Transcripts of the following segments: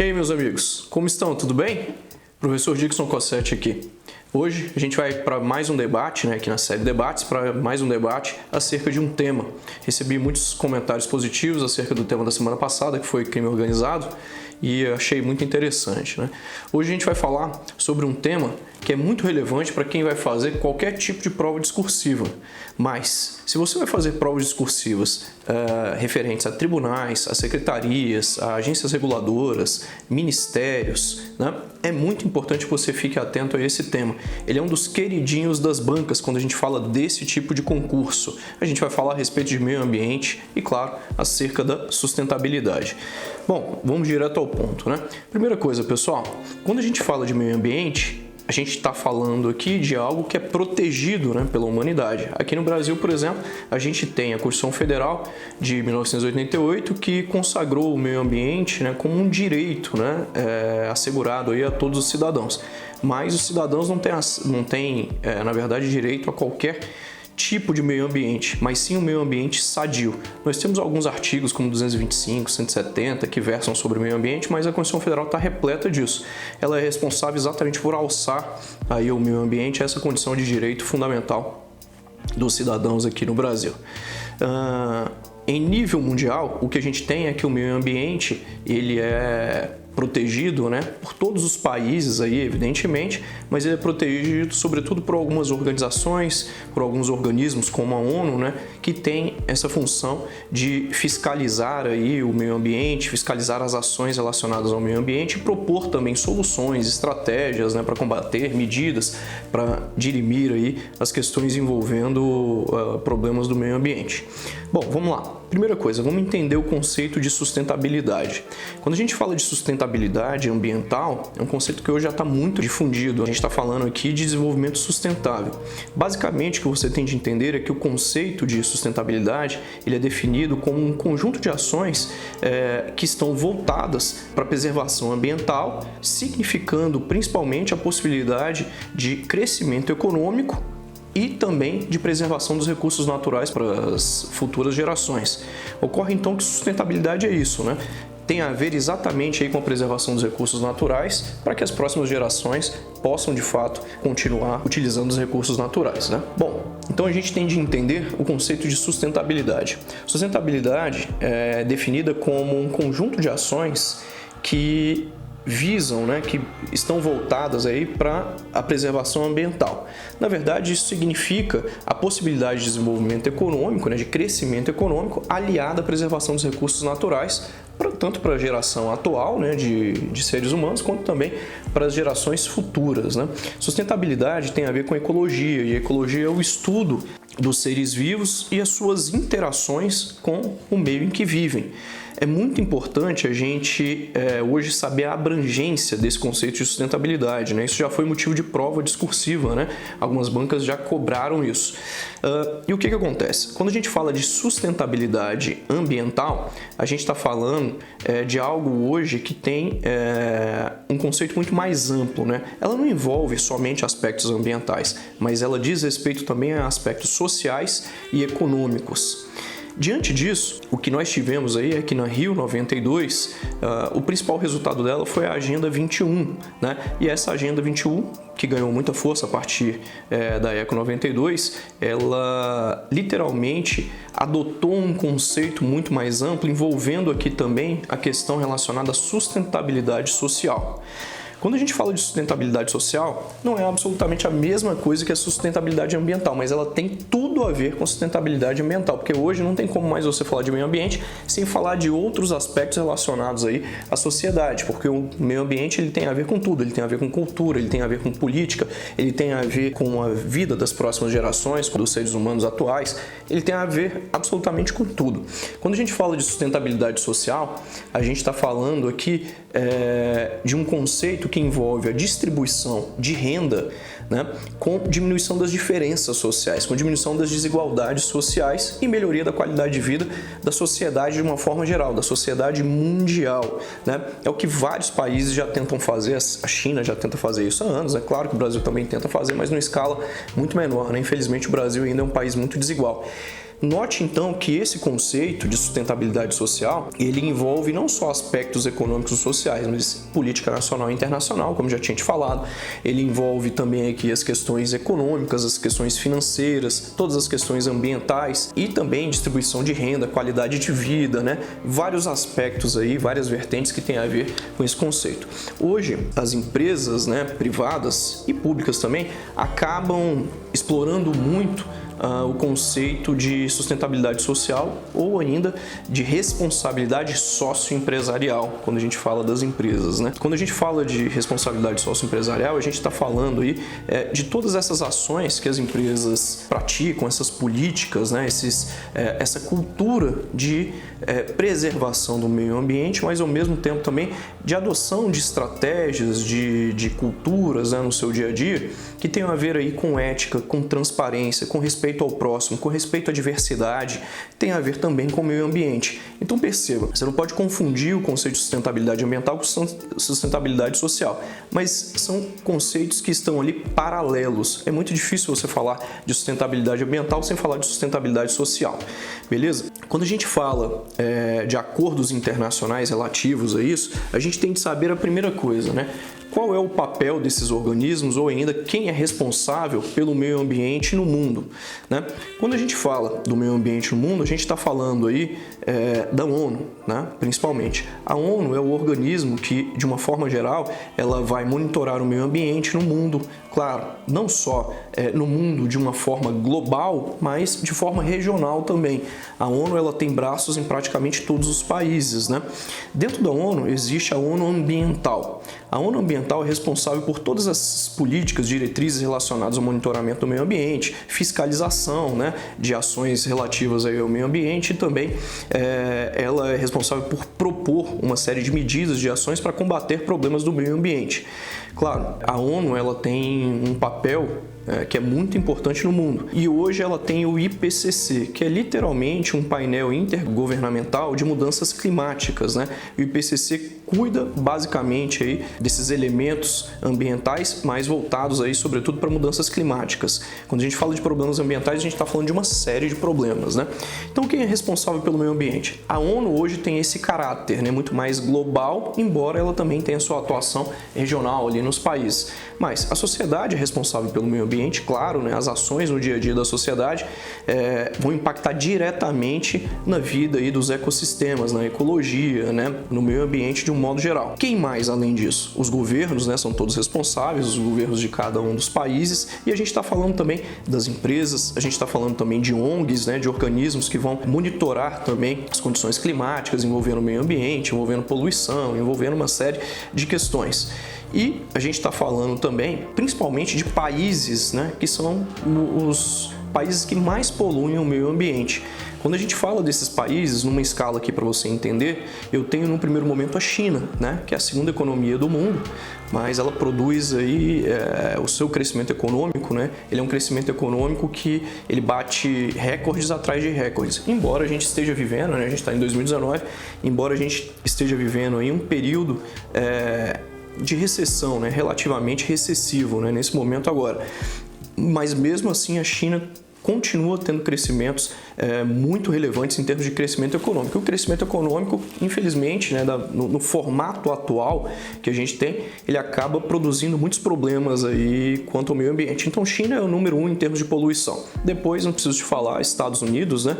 E aí, meus amigos, como estão? Tudo bem? Professor Dixon Cossetti aqui. Hoje a gente vai para mais um debate, aqui na série Debates, para mais um debate acerca de um tema. Recebi muitos comentários positivos acerca do tema da semana passada, que foi crime organizado, e achei muito interessante. Hoje a gente vai falar sobre um tema que é muito relevante para quem vai fazer qualquer tipo de prova discursiva. Mas, se você vai fazer provas discursivas referentes a tribunais, a secretarias, a agências reguladoras, ministérios, é muito importante que você fique atento a esse tema. Ele é um dos queridinhos das bancas quando a gente fala desse tipo de concurso. A gente vai falar a respeito de meio ambiente e, claro, acerca da sustentabilidade. Bom, vamos direto ao ponto, Primeira coisa, pessoal, quando a gente fala de meio ambiente, a gente está falando aqui de algo que é protegido pela humanidade. Aqui no Brasil, por exemplo, a gente tem a Constituição Federal de 1988 que consagrou o meio ambiente como um direito assegurado aí a todos os cidadãos. Mas os cidadãos não têm, na verdade, direito a qualquer tipo de meio ambiente, mas sim um meio ambiente sadio. Nós temos alguns artigos como 225, 170 que versam sobre o meio ambiente, mas a Constituição Federal está repleta disso. Ela é responsável exatamente por alçar aí o meio ambiente a essa condição de direito fundamental dos cidadãos aqui no Brasil. Em nível mundial, o que a gente tem é que o meio ambiente ele é protegido por todos os países aí, evidentemente, mas ele é protegido sobretudo por algumas organizações, por alguns organismos como a ONU, que tem essa função de fiscalizar aí o meio ambiente, fiscalizar as ações relacionadas ao meio ambiente e propor também soluções, estratégias para combater, medidas para dirimir aí as questões envolvendo problemas do meio ambiente. Bom, vamos lá. Primeira coisa, vamos entender o conceito de sustentabilidade. Quando a gente fala de sustentabilidade ambiental, é um conceito que hoje já está muito difundido. A gente está falando aqui de desenvolvimento sustentável. Basicamente, o que você tem de entender é que o conceito de sustentabilidade ele é definido como um conjunto de ações que estão voltadas para a preservação ambiental, significando principalmente a possibilidade de crescimento econômico e também de preservação dos recursos naturais para as futuras gerações. Ocorre então que sustentabilidade é isso, Tem a ver exatamente aí com a preservação dos recursos naturais para que as próximas gerações possam de fato continuar utilizando os recursos naturais, Bom, então a gente tem de entender o conceito de sustentabilidade. Sustentabilidade é definida como um conjunto de ações que visam, que estão voltadas aí para a preservação ambiental. Na verdade, isso significa a possibilidade de desenvolvimento econômico, de crescimento econômico, aliado à preservação dos recursos naturais, tanto para a geração atual, de seres humanos, quanto também para as gerações futuras, Sustentabilidade tem a ver com ecologia, e a ecologia é o estudo dos seres vivos e as suas interações com o meio em que vivem. É muito importante a gente hoje saber a abrangência desse conceito de sustentabilidade, Isso já foi motivo de prova discursiva, Algumas bancas já cobraram isso. E o que acontece? Quando a gente fala de sustentabilidade ambiental, a gente está falando de algo hoje que tem um conceito muito mais amplo, Ela não envolve somente aspectos ambientais, mas ela diz respeito também a aspectos sociais e econômicos. Diante disso, o que nós tivemos aí é que na Rio 92, o principal resultado dela foi a Agenda 21, E essa Agenda 21, que ganhou muita força a partir da Eco 92, ela literalmente adotou um conceito muito mais amplo, envolvendo aqui também a questão relacionada à sustentabilidade social. Quando a gente fala de sustentabilidade social, não é absolutamente a mesma coisa que a sustentabilidade ambiental, mas ela tem tudo a ver com sustentabilidade ambiental, porque hoje não tem como mais você falar de meio ambiente sem falar de outros aspectos relacionados aí à sociedade, porque o meio ambiente ele tem a ver com tudo, ele tem a ver com cultura, ele tem a ver com política, ele tem a ver com a vida das próximas gerações, dos seres humanos atuais, ele tem a ver absolutamente com tudo. Quando a gente fala de sustentabilidade social, a gente está falando aqui de um conceito que envolve a distribuição de renda, com diminuição das diferenças sociais, com diminuição das desigualdades sociais e melhoria da qualidade de vida da sociedade de uma forma geral, da sociedade mundial. É o que vários países já tentam fazer, a China já tenta fazer isso há anos, é claro que o Brasil também tenta fazer, mas numa escala muito menor. Infelizmente o Brasil ainda é um país muito desigual. Note então que esse conceito de sustentabilidade social, ele envolve não só aspectos econômicos e sociais, mas política nacional e internacional, como já tinha te falado. Ele envolve também aqui as questões econômicas, as questões financeiras, todas as questões ambientais e também distribuição de renda, qualidade de vida, né? Vários aspectos aí, várias vertentes que têm a ver com esse conceito. Hoje, as empresas, né, privadas e públicas também acabam explorando muito o conceito de sustentabilidade social ou ainda de responsabilidade socioempresarial, quando a gente fala das empresas, né? Quando a gente fala de responsabilidade socioempresarial, a gente está falando aí de todas essas ações que as empresas praticam, essas políticas, né? Essa cultura de preservação do meio ambiente, mas ao mesmo tempo também de adoção de estratégias, de culturas, né, no seu dia a dia, que tem a ver aí com ética, com transparência, com respeito ao próximo, com respeito à diversidade, tem a ver também com o meio ambiente. Então perceba, você não pode confundir o conceito de sustentabilidade ambiental com sustentabilidade social, mas são conceitos que estão ali paralelos. É muito difícil você falar de sustentabilidade ambiental sem falar de sustentabilidade social, beleza? Quando a gente fala de acordos internacionais relativos a isso, a gente tem que saber a primeira coisa, né? Qual é o papel desses organismos ou ainda quem é responsável pelo meio ambiente no mundo, né? Quando a gente fala do meio ambiente no mundo, a gente está falando aí da ONU, né? Principalmente. A ONU é o organismo que, de uma forma geral, ela vai monitorar o meio ambiente no mundo, claro, não só no mundo de uma forma global, mas de forma regional também. A ONU ela tem braços em praticamente todos os países, né? Dentro da ONU existe a ONU Ambiental. A ONU Ambiental é responsável por todas as políticas, diretrizes relacionadas ao monitoramento do meio ambiente, fiscalização, né, de ações relativas aí ao meio ambiente e também ela é responsável por propor uma série de medidas, de ações para combater problemas do meio ambiente. Claro, a ONU ela tem um papel que é muito importante no mundo. E hoje ela tem o IPCC, que é literalmente um painel intergovernamental de mudanças climáticas, né? O IPCC cuida basicamente aí desses elementos ambientais mais voltados aí sobretudo para mudanças climáticas. Quando a gente fala de problemas ambientais, a gente está falando de uma série de problemas, né? Então quem é responsável pelo meio ambiente? A ONU hoje tem esse caráter, né, muito mais global, embora ela também tenha sua atuação regional ali nos países. Mas a sociedade é responsável pelo meio ambiente, claro, né? As ações no dia a dia da sociedade vão impactar diretamente na vida aí dos ecossistemas, na ecologia, né? No meio ambiente de um modo geral. Quem mais além disso? Os governos, né? São todos responsáveis, os governos de cada um dos países, e a gente está falando também das empresas, a gente está falando também de ONGs, né? De organismos que vão monitorar também as condições climáticas envolvendo o meio ambiente, envolvendo poluição, envolvendo uma série de questões. E a gente está falando também, principalmente, de países, né, que são os países que mais poluem o meio ambiente. Quando a gente fala desses países, numa escala aqui para você entender, eu tenho no primeiro momento a China, né, que é a segunda economia do mundo, mas ela produz aí o seu crescimento econômico, né, ele é um crescimento econômico que ele bate recordes atrás de recordes. Embora a gente esteja vivendo, né, a gente está em 2019, embora a gente esteja vivendo aí um período de recessão, né, relativamente recessivo, né, nesse momento agora. Mas mesmo assim a China continua tendo crescimentos muito relevantes em termos de crescimento econômico. O crescimento econômico, infelizmente, né, no formato atual que a gente tem, ele acaba produzindo muitos problemas aí quanto ao meio ambiente. Então, China é o número 1 em termos de poluição. Depois, não preciso te falar, Estados Unidos, né?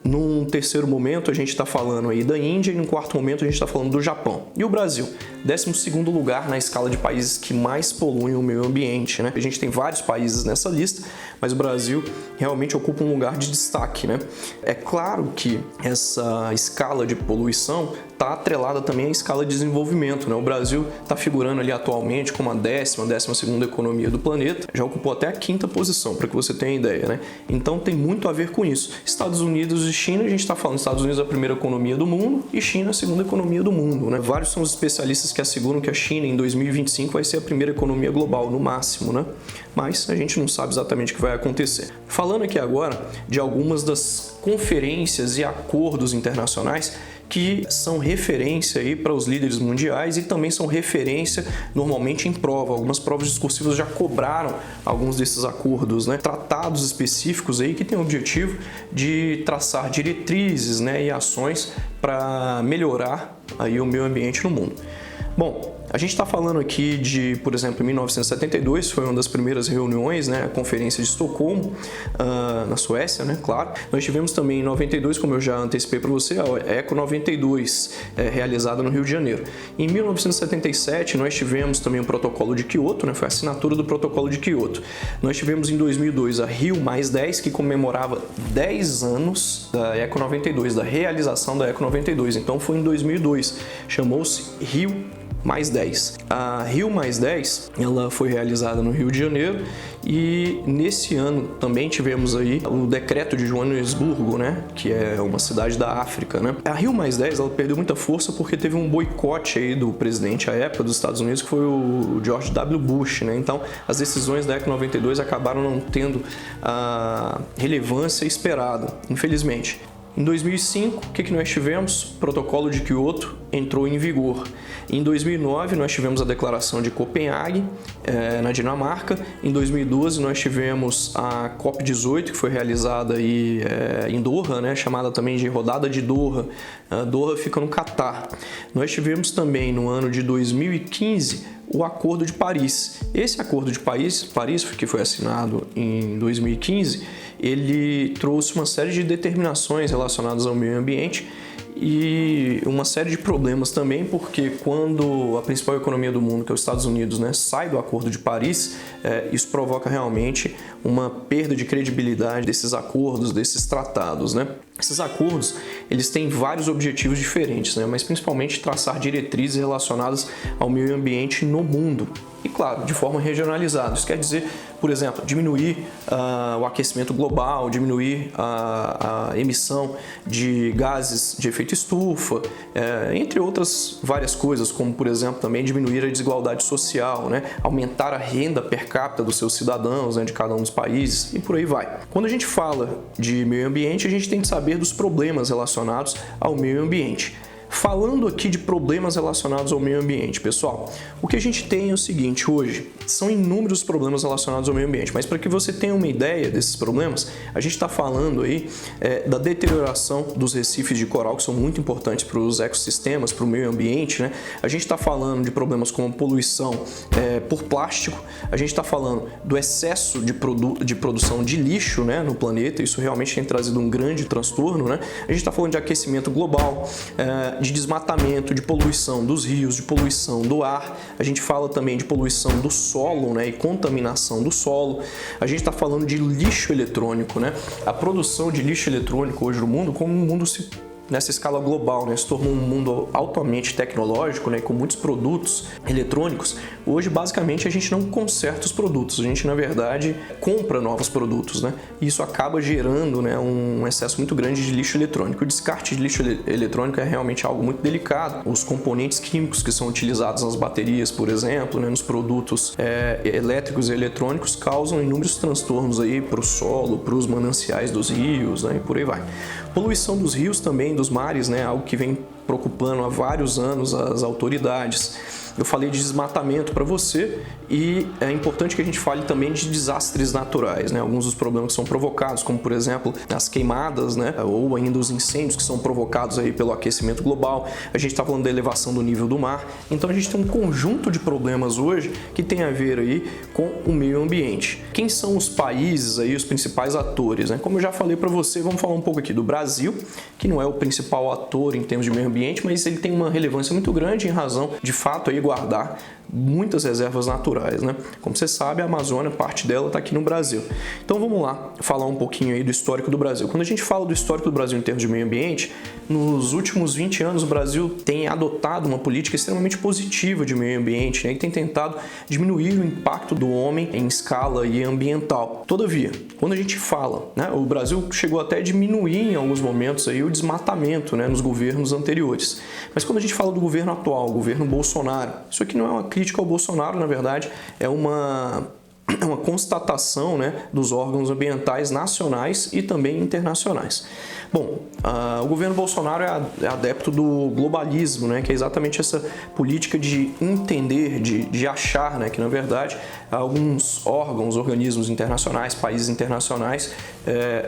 Num terceiro momento, a gente está falando aí da Índia e num quarto momento, a gente está falando do Japão. E o Brasil? 12º lugar na escala de países que mais poluem o meio ambiente, né? A gente tem vários países nessa lista, mas o Brasil realmente ocupa um lugar de destaque, né? É claro que essa escala de poluição está atrelada também à escala de desenvolvimento, né? O Brasil está figurando ali atualmente como a 12ª economia do planeta, já ocupou até a 5ª posição, para que você tenha ideia, né? Então tem muito a ver com isso. Estados Unidos e China, a gente está falando Estados Unidos é a primeira economia do mundo e China a segunda economia do mundo, né? Vários são os especialistas que asseguram que a China em 2025 vai ser a primeira economia global, no máximo, né? Mas a gente não sabe exatamente o que vai acontecer. Falando aqui agora de algumas das conferências e acordos internacionais que são referência aí para os líderes mundiais e também são referência normalmente em prova. Algumas provas discursivas já cobraram alguns desses acordos, né? Tratados específicos aí que têm o objetivo de traçar diretrizes, né, e ações para melhorar aí o meio ambiente no mundo. Bom, a gente está falando aqui de, por exemplo, em 1972, foi uma das primeiras reuniões, né, a Conferência de Estocolmo, na Suécia, né, claro. Nós tivemos também em 92, como eu já antecipei para você, a Eco 92, realizada no Rio de Janeiro. Em 1977, nós tivemos também o Protocolo de Kyoto, né, foi a assinatura do Protocolo de Kyoto. Nós tivemos em 2002 a Rio+10, que comemorava 10 anos da Eco 92, da realização da Eco 92. Então foi em 2002, chamou-se Rio+10. A Rio+10, ela foi realizada no Rio de Janeiro e nesse ano também tivemos aí o decreto de Joanesburgo, né, que é uma cidade da África, né. A Rio+10, ela perdeu muita força porque teve um boicote aí do presidente à época dos Estados Unidos, que foi o George W. Bush, né. Então, as decisões da Eco 92 acabaram não tendo a relevância esperada, infelizmente. Em 2005, o que nós tivemos? O Protocolo de Kyoto entrou em vigor. Em 2009, nós tivemos a Declaração de Copenhague, na Dinamarca. Em 2012, nós tivemos a COP18, que foi realizada aí, em Doha, né, chamada também de Rodada de Doha. Doha fica no Catar. Nós tivemos também, no ano de 2015, o Acordo de Paris. Esse Acordo de Paris, que foi assinado em 2015, ele trouxe uma série de determinações relacionadas ao meio ambiente e uma série de problemas também, porque quando a principal economia do mundo, que é os Estados Unidos, né, sai do Acordo de Paris, isso provoca realmente uma perda de credibilidade desses acordos, desses tratados, né? Esses acordos, eles têm vários objetivos diferentes, né? Mas principalmente traçar diretrizes relacionadas ao meio ambiente no mundo. E claro, de forma regionalizada. Isso quer dizer, por exemplo, diminuir o aquecimento global, diminuir a emissão de gases de efeito estufa, entre outras várias coisas, como por exemplo também diminuir a desigualdade social, né? Aumentar a renda per capita dos seus cidadãos, né, de cada um dos países e por aí vai. Quando a gente fala de meio ambiente, a gente tem que saber dos problemas relacionados ao meio ambiente. Falando aqui de problemas relacionados ao meio ambiente, pessoal, o que a gente tem é o seguinte, hoje, são inúmeros problemas relacionados ao meio ambiente, mas para que você tenha uma ideia desses problemas, a gente está falando aí da deterioração dos recifes de coral, que são muito importantes para os ecossistemas, para o meio ambiente, né? A gente está falando de problemas como poluição por plástico, a gente está falando do excesso de produção de lixo, né, no planeta, isso realmente tem trazido um grande transtorno, né? A gente está falando de aquecimento global, de desmatamento, de poluição dos rios, de poluição do ar. A gente fala também de poluição do solo, né, e contaminação do solo. A gente está falando de lixo eletrônico, né? A produção de lixo eletrônico hoje no mundo, como o mundo nessa escala global, né, se tornou um mundo altamente tecnológico, né, com muitos produtos eletrônicos. Hoje, basicamente, a gente não conserta os produtos, a gente, na verdade, compra novos produtos, né? E isso acaba gerando, né, um excesso muito grande de lixo eletrônico. O descarte de lixo eletrônico é realmente algo muito delicado. Os componentes químicos que são utilizados nas baterias, por exemplo, né, nos produtos elétricos e eletrônicos, causam inúmeros transtornos aí para o solo, para os mananciais dos rios, né, e por aí vai. Poluição dos rios também, dos mares, né, algo que vem preocupando há vários anos as autoridades. Eu falei de desmatamento para você e é importante que a gente fale também de desastres naturais, né? Alguns dos problemas que são provocados, como por exemplo as queimadas, né? Ou ainda os incêndios que são provocados aí pelo aquecimento global. A gente está falando da elevação do nível do mar. Então a gente tem um conjunto de problemas hoje que tem a ver aí com o meio ambiente. Quem são os países aí, os principais atores, né? Como eu já falei para você, vamos falar um pouco aqui do Brasil, que não é o principal ator em termos de meio ambiente, mas ele tem uma relevância muito grande em razão, de fato, aí guardar muitas reservas naturais, né? Como você sabe, a Amazônia, parte dela está aqui no Brasil. Então vamos lá falar um pouquinho aí do histórico do Brasil. Quando a gente fala do histórico do Brasil em termos de meio ambiente, nos últimos 20 anos o Brasil tem adotado uma política extremamente positiva de meio ambiente, né? E tem tentado diminuir o impacto do homem em escala e ambiental. Todavia, quando a gente fala, né, o Brasil chegou até a diminuir em alguns momentos aí o desmatamento, né, nos governos anteriores. Mas quando a gente fala do governo atual, o governo Bolsonaro, isso aqui não é uma crítica ao Bolsonaro, na verdade, é uma uma constatação, né, dos órgãos ambientais nacionais e também internacionais. Bom, o governo Bolsonaro é adepto do globalismo, né, que é exatamente essa política de entender, de achar, né, que na verdade alguns órgãos, organismos internacionais, países internacionais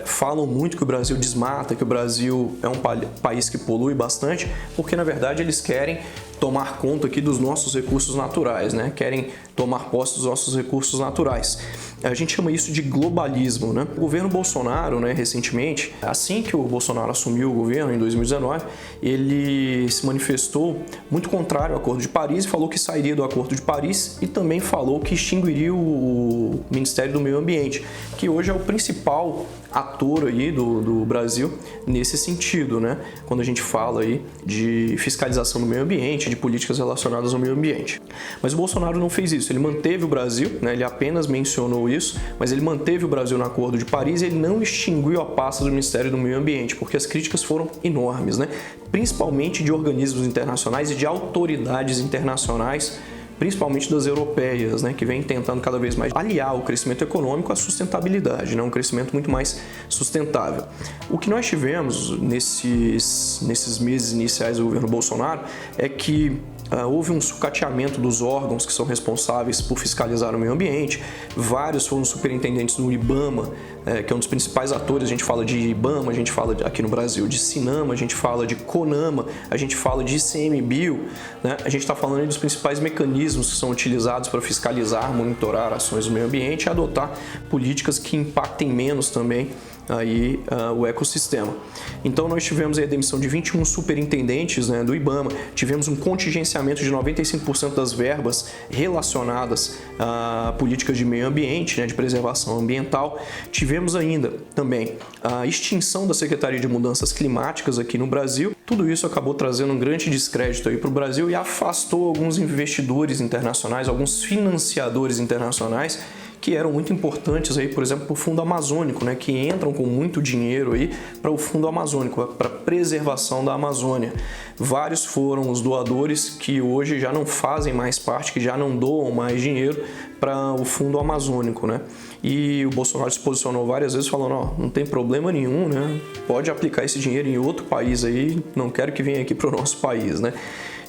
falam muito que o Brasil desmata, que o Brasil é um país que polui bastante, porque na verdade eles querem tomar conta aqui dos nossos recursos naturais, né? Querem tomar posse dos nossos recursos naturais. A gente chama isso de globalismo, né? O governo Bolsonaro, né, recentemente, assim que o Bolsonaro assumiu o governo, em 2019, ele se manifestou muito contrário ao Acordo de Paris e falou que sairia do Acordo de Paris e também falou que extinguiria o Ministério do Meio Ambiente, que hoje é o principal ator aí do Brasil nesse sentido, né? Quando a gente fala aí de fiscalização do meio ambiente, de políticas relacionadas ao meio ambiente. Mas o Bolsonaro não fez isso, ele manteve o Brasil, né? Ele apenas mencionou isso, mas ele manteve o Brasil no Acordo de Paris e ele não extinguiu a pasta do Ministério do Meio Ambiente, porque as críticas foram enormes, né? Principalmente de organismos internacionais e de autoridades internacionais, principalmente das europeias, né, que vem tentando cada vez mais aliar o crescimento econômico à sustentabilidade, né, um crescimento muito mais sustentável. O que nós tivemos nesses meses iniciais do governo Bolsonaro é que houve um sucateamento dos órgãos que são responsáveis por fiscalizar o meio ambiente. Vários foram superintendentes do IBAMA, que é um dos principais atores. A gente fala de IBAMA, a gente fala aqui no Brasil de CINAMA, a gente fala de CONAMA, a gente fala de ICMBio, né? A gente está falando dos principais mecanismos que são utilizados para fiscalizar, monitorar ações do meio ambiente e adotar políticas que impactem menos também aí o ecossistema. Então nós tivemos a demissão de 21 superintendentes, né, do IBAMA, tivemos um contingenciamento de 95% das verbas relacionadas a políticas de meio ambiente, né, de preservação ambiental. Tivemos ainda também a extinção da Secretaria de Mudanças Climáticas aqui no Brasil. Tudo isso acabou trazendo um grande descrédito aí para o Brasil e afastou alguns investidores internacionais, alguns financiadores internacionais que eram muito importantes aí, por exemplo, para o Fundo Amazônico, né, que entram com muito dinheiro aí para o Fundo Amazônico, para a preservação da Amazônia. Vários foram os doadores que hoje já não fazem mais parte, que já não doam mais dinheiro para o Fundo Amazônico, né? E o Bolsonaro se posicionou várias vezes falando, ó, não tem problema nenhum, né? Pode aplicar esse dinheiro em outro país aí, não quero que venha aqui para o nosso país, né?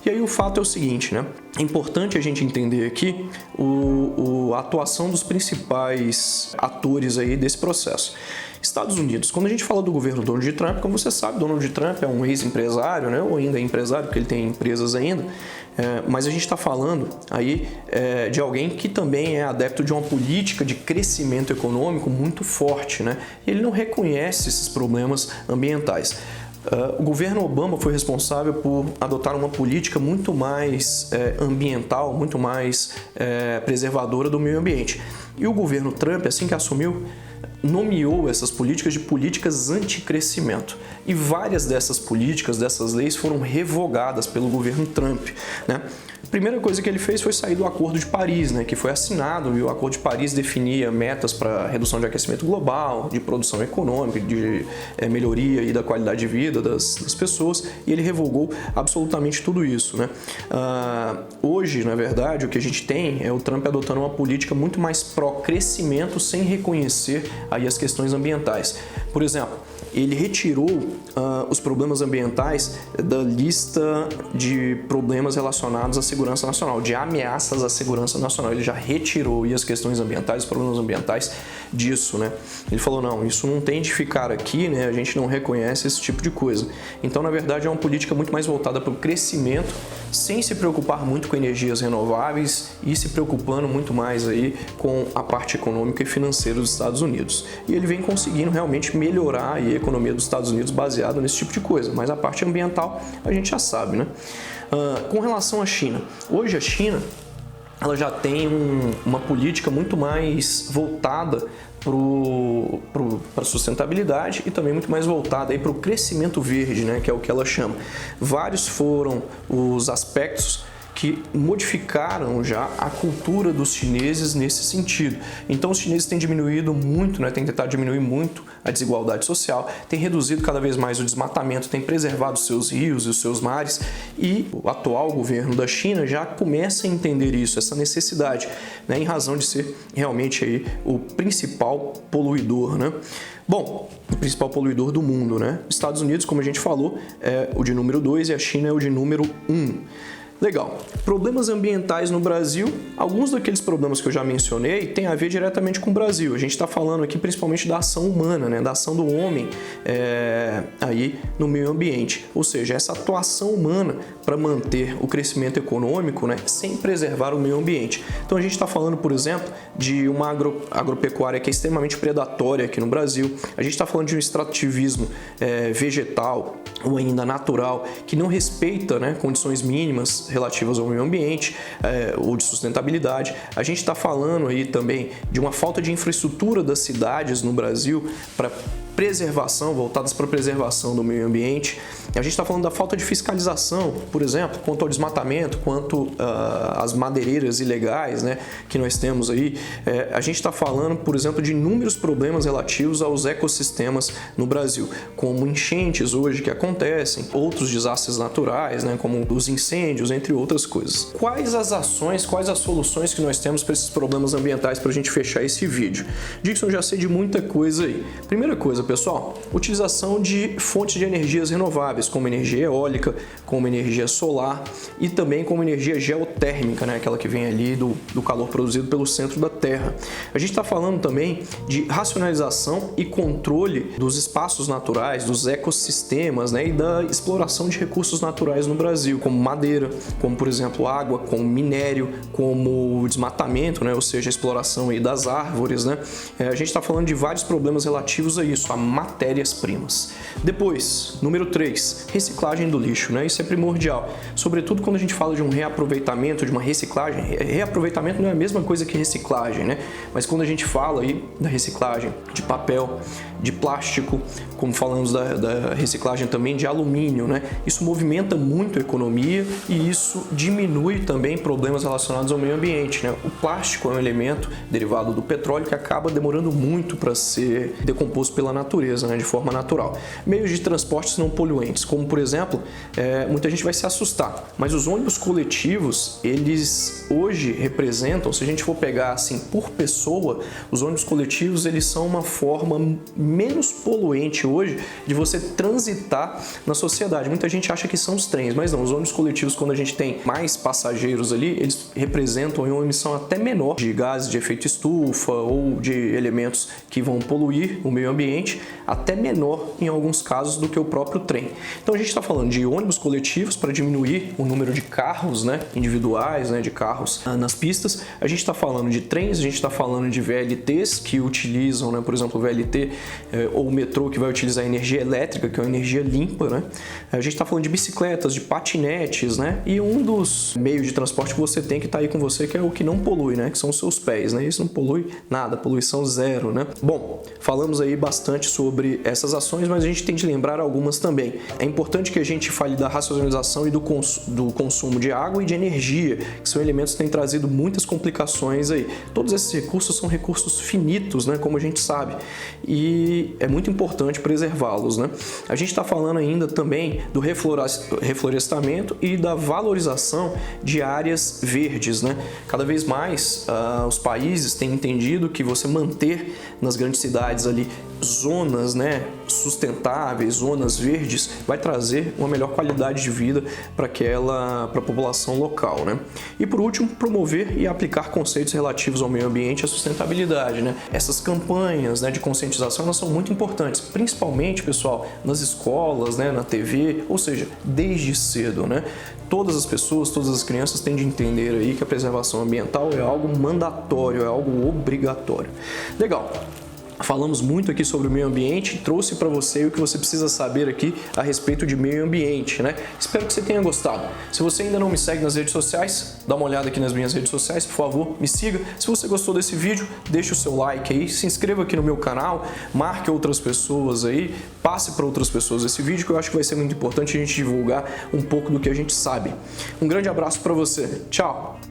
E aí o fato é o seguinte, né? É importante a gente entender aqui a atuação dos principais atores aí desse processo. Estados Unidos. Quando a gente fala do governo Donald Trump, como você sabe, Donald Trump é um ex-empresário, né? Ou ainda é empresário, porque ele tem empresas ainda. Mas a gente está falando aí de alguém que também é adepto de uma política de crescimento econômico muito forte, né? E ele não reconhece esses problemas ambientais. O governo Obama foi responsável por adotar uma política muito mais ambiental, muito mais preservadora do meio ambiente. E o governo Trump, assim que assumiu, nomeou essas políticas de políticas anticrescimento. E várias dessas políticas, dessas leis, foram revogadas pelo governo Trump, né? A primeira coisa que ele fez foi sair do Acordo de Paris, né, que foi assinado, e o Acordo de Paris definia metas para redução de aquecimento global, de produção econômica, de melhoria e da qualidade de vida das pessoas, e ele revogou absolutamente tudo isso, né? Hoje, na verdade, o que a gente tem é o Trump adotando uma política muito mais pró-crescimento sem reconhecer aí as questões ambientais. Por exemplo, ele retirou os problemas ambientais da lista de problemas relacionados à segurança nacional, de ameaças à segurança nacional. Ele já retirou as questões ambientais, os problemas ambientais disso, né? Ele falou, não, isso não tem de ficar aqui, né? A gente não reconhece esse tipo de coisa. Então, na verdade, é uma política muito mais voltada para o crescimento, sem se preocupar muito com energias renováveis e se preocupando muito mais aí com a parte econômica e financeira dos Estados Unidos. E ele vem conseguindo realmente melhorar a economia dos Estados Unidos baseada nesse tipo de coisa, mas a parte ambiental a gente já sabe, né? Com relação à China, hoje a China ela já tem uma política muito mais voltada para a sustentabilidade e também muito mais voltada para o crescimento verde, né, que é o que ela chama. Vários foram os aspectos que modificaram já a cultura dos chineses nesse sentido. Então os chineses têm diminuído muito, né, têm tentado diminuir muito a desigualdade social, têm reduzido cada vez mais o desmatamento, têm preservado os seus rios e os seus mares, e o atual governo da China já começa a entender isso, essa necessidade, né, em razão de ser realmente aí o principal poluidor, né? Bom, o principal poluidor do mundo, né? Estados Unidos, como a gente falou, é o de número 2 e a China é o de número 1. Legal. Problemas ambientais no Brasil. Alguns daqueles problemas que eu já mencionei têm a ver diretamente com o Brasil. A gente está falando aqui principalmente da ação humana, né? Da ação do homem aí no meio ambiente. Ou seja, essa atuação humana para manter o crescimento econômico, né, sem preservar o meio ambiente. Então a gente está falando, por exemplo, de uma agropecuária que é extremamente predatória aqui no Brasil. A gente está falando de um extrativismo vegetal ou ainda natural que não respeita, né, condições mínimas relativas ao meio ambiente ou de sustentabilidade. A gente está falando aí também de uma falta de infraestrutura das cidades no Brasil para preservação, voltadas para a preservação do meio ambiente. A gente está falando da falta de fiscalização, por exemplo, quanto ao desmatamento, quanto às madeireiras ilegais, né, que nós temos aí. A gente está falando, por exemplo, de inúmeros problemas relativos aos ecossistemas no Brasil, como enchentes hoje que acontecem, outros desastres naturais, né, como os incêndios, entre outras coisas. Quais as ações, quais as soluções que nós temos para esses problemas ambientais para a gente fechar esse vídeo? Dixon, já sei de muita coisa aí. Primeira coisa, pessoal, utilização de fontes de energias renováveis, como energia eólica, como energia solar e também como energia geotérmica, né? Aquela que vem ali do calor produzido pelo centro da Terra. A gente está falando também de racionalização e controle dos espaços naturais, dos ecossistemas, né? E da exploração de recursos naturais no Brasil, como madeira, como por exemplo água, como minério, como desmatamento, né? Ou seja, a exploração aí das árvores, né? A gente está falando de vários problemas relativos a isso, a matérias-primas. Depois, número 3, reciclagem do lixo, né? Isso é primordial, sobretudo quando a gente fala de um reaproveitamento, de uma reciclagem. Reaproveitamento não é a mesma coisa que reciclagem, né? Mas quando a gente fala aí da reciclagem de papel, de plástico, como falamos da reciclagem também de alumínio, né? Isso movimenta muito a economia e isso diminui também problemas relacionados ao meio ambiente, né? O plástico é um elemento derivado do petróleo que acaba demorando muito para ser decomposto pela natureza, né? De forma natural. Meios de transportes não poluentes, como por exemplo, muita gente vai se assustar, mas os ônibus coletivos, eles hoje representam, se a gente for pegar assim por pessoa, os ônibus coletivos eles são uma forma menos poluente hoje de você transitar na sociedade. Muita gente acha que são os trens, mas não, os ônibus coletivos, quando a gente tem mais passageiros ali, eles representam uma emissão até menor de gases de efeito estufa ou de elementos que vão poluir o meio ambiente, até menor em alguns casos do que o próprio trem. Então a gente está falando de ônibus coletivos para diminuir o número de carros, né, individuais, né, de carros nas pistas. A gente está falando de trens, a gente está falando de VLTs que utilizam, né, por exemplo, o VLT ou o metrô que vai utilizar energia elétrica, que é uma energia limpa, né? A gente está falando de bicicletas, de patinetes, né? E um dos meios de transporte que você tem que estar aí com você, que é o que não polui, né? Que são os seus pés, né? Isso não polui nada, poluição zero, né? Bom, falamos aí bastante sobre essas ações, mas a gente tem de lembrar algumas também. É importante que a gente fale da racionalização e do consumo de água e de energia, que são elementos que têm trazido muitas complicações aí. Todos esses recursos são recursos finitos, né? Como a gente sabe, e é muito importante preservá-los, né? A gente está falando ainda também do reflorestamento e da valorização de áreas verdes, né? Cada vez mais os países têm entendido que você manter nas grandes cidades ali zonas, né, sustentáveis, zonas verdes, vai trazer uma melhor qualidade de vida para a população local, né? E por último, promover e aplicar conceitos relativos ao meio ambiente e à sustentabilidade, né? Essas campanhas, né, de conscientização, elas são muito importantes, principalmente, pessoal, nas escolas, né, na TV, ou seja, desde cedo, né? Todas as pessoas, todas as crianças têm de entender aí que a preservação ambiental é algo mandatório, é algo obrigatório. Legal. Falamos muito aqui sobre o meio ambiente, trouxe para você o que você precisa saber aqui a respeito de meio ambiente, né? Espero que você tenha gostado. Se você ainda não me segue nas redes sociais, dá uma olhada aqui nas minhas redes sociais, por favor, me siga. Se você gostou desse vídeo, deixa o seu like aí, se inscreva aqui no meu canal, marque outras pessoas aí, passe para outras pessoas esse vídeo, que eu acho que vai ser muito importante a gente divulgar um pouco do que a gente sabe. Um grande abraço para você. Tchau!